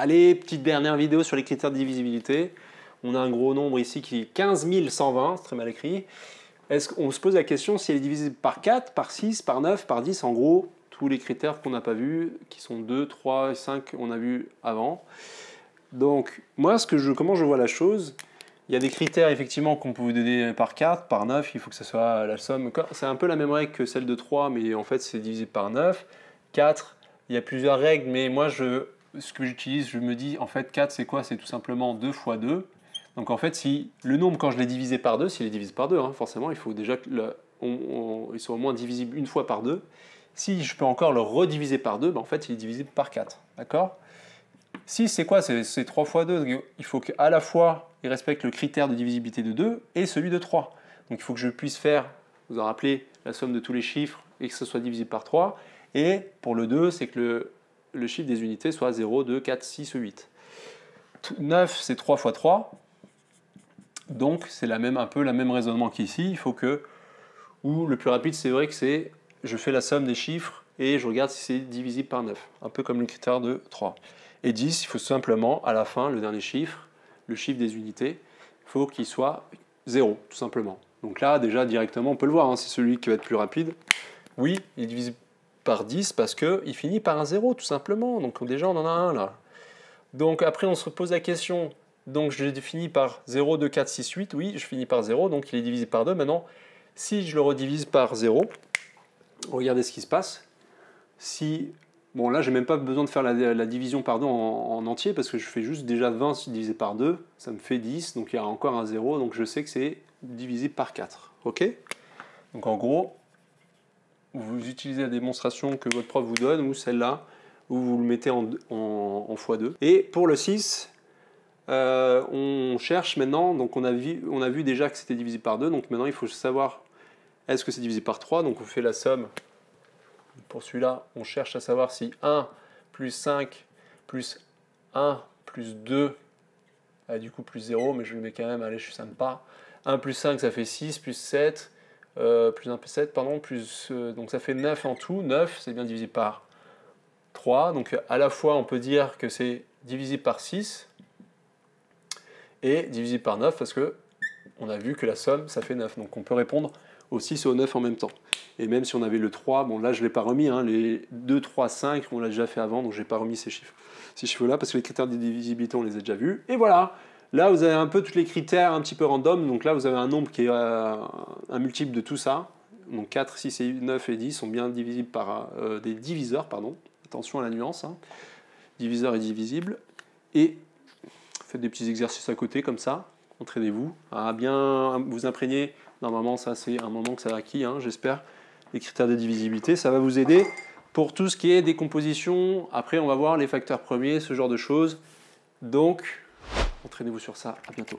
Allez, petite dernière vidéo sur les critères de divisibilité. On a un gros nombre ici qui est 15 120, c'est très mal écrit. Est-ce qu'on se pose la question si elle est divisible par 4, par 6, par 9, par 10, en gros, tous les critères qu'on n'a pas vus, qui sont 2, 3 et 5, on a vu avant. Donc, moi, comment je vois la chose, il y a des critères effectivement qu'on peut vous donner par 4, par 9, il faut que ce soit la somme. C'est un peu la même règle que celle de 3, mais en fait, c'est divisible par 9. 4, il y a plusieurs règles, mais moi, ce que j'utilise, je me dis, en fait, 4, c'est quoi? C'est tout simplement 2 fois 2. Donc, en fait, si le nombre, quand je l'ai divisé par 2, s'il est divisible par 2, hein, forcément, il faut déjà qu'il soit au moins divisible une fois par 2. Si je peux encore le rediviser par 2, ben, en fait, il est divisible par 4. D'accord? Si, c'est quoi? C'est 3 fois 2. Il faut qu'à la fois, il respecte le critère de divisibilité de 2 et celui de 3. Donc, il faut que je puisse faire, vous vous rappelez, la somme de tous les chiffres et que ce soit divisible par 3. Et pour le 2, c'est que le chiffre des unités soit 0, 2, 4, 6 ou 8. 9, c'est 3 fois 3. Donc, c'est un peu le même raisonnement qu'ici. Il faut que, ou le plus rapide, c'est vrai que c'est, je fais la somme des chiffres et je regarde si c'est divisible par 9. Un peu comme le critère de 3. Et 10, il faut simplement, à la fin, le dernier chiffre, le chiffre des unités, il faut qu'il soit 0, tout simplement. Donc là, déjà, directement, on peut le voir, hein, c'est celui qui va être plus rapide. Oui, il est divisible par 10 parce qu'il finit par un 0, tout simplement. Donc déjà, on en a un là. Donc après, on se pose la question. Donc je finis par 0, 2, 4, 6, 8. Oui, je finis par 0, donc il est divisé par 2. Maintenant, si je le redivise par 0, regardez ce qui se passe. Bon, là, j'ai même pas besoin de faire la division par 2 en entier parce que je fais juste déjà 20 divisé par 2, ça me fait 10, donc il y a encore un 0, donc je sais que c'est divisible par 4. Ok? Donc en gros, vous utilisez la démonstration que votre prof vous donne ou celle-là, où vous le mettez en x2. Et pour le 6, on cherche maintenant, donc on a vu déjà que c'était divisible par 2, donc maintenant il faut savoir est-ce que c'est divisé par 3, donc on fait la somme. Pour celui-là, on cherche à savoir si 1 plus 5 plus 1 plus 2 a du coup plus 0, mais je le mets quand même, allez, ça me part. 1 plus 5, ça fait 6, plus 7, plus 1 plus 7, pardon, donc ça fait 9 en tout. 9, c'est bien divisé par 3. Donc à la fois, on peut dire que c'est divisible par 6 et divisible par 9 parce que on a vu que la somme, ça fait 9. Donc on peut répondre au 6 et au 9 en même temps. Et même si on avait le 3, bon là je ne l'ai pas remis, hein, les 2, 3, 5, on l'a déjà fait avant, donc je n'ai pas remis ces chiffres-là, parce que les critères de divisibilité, on les a déjà vus. Et voilà, là vous avez un peu tous les critères un petit peu random, donc là vous avez un nombre qui est un multiple de tout ça. Donc 4, 6, et 9 et 10 sont bien divisibles par des diviseurs, pardon. Attention à la nuance, hein. Diviseur et divisible. Et faites des petits exercices à côté comme ça, entraînez-vous à bien vous imprégner. Normalement, ça c'est un moment que ça a acquis, hein, j'espère. Les critères de divisibilité, ça va vous aider pour tout ce qui est décomposition. Après, on va voir les facteurs premiers, ce genre de choses. Donc, entraînez-vous sur ça. À bientôt.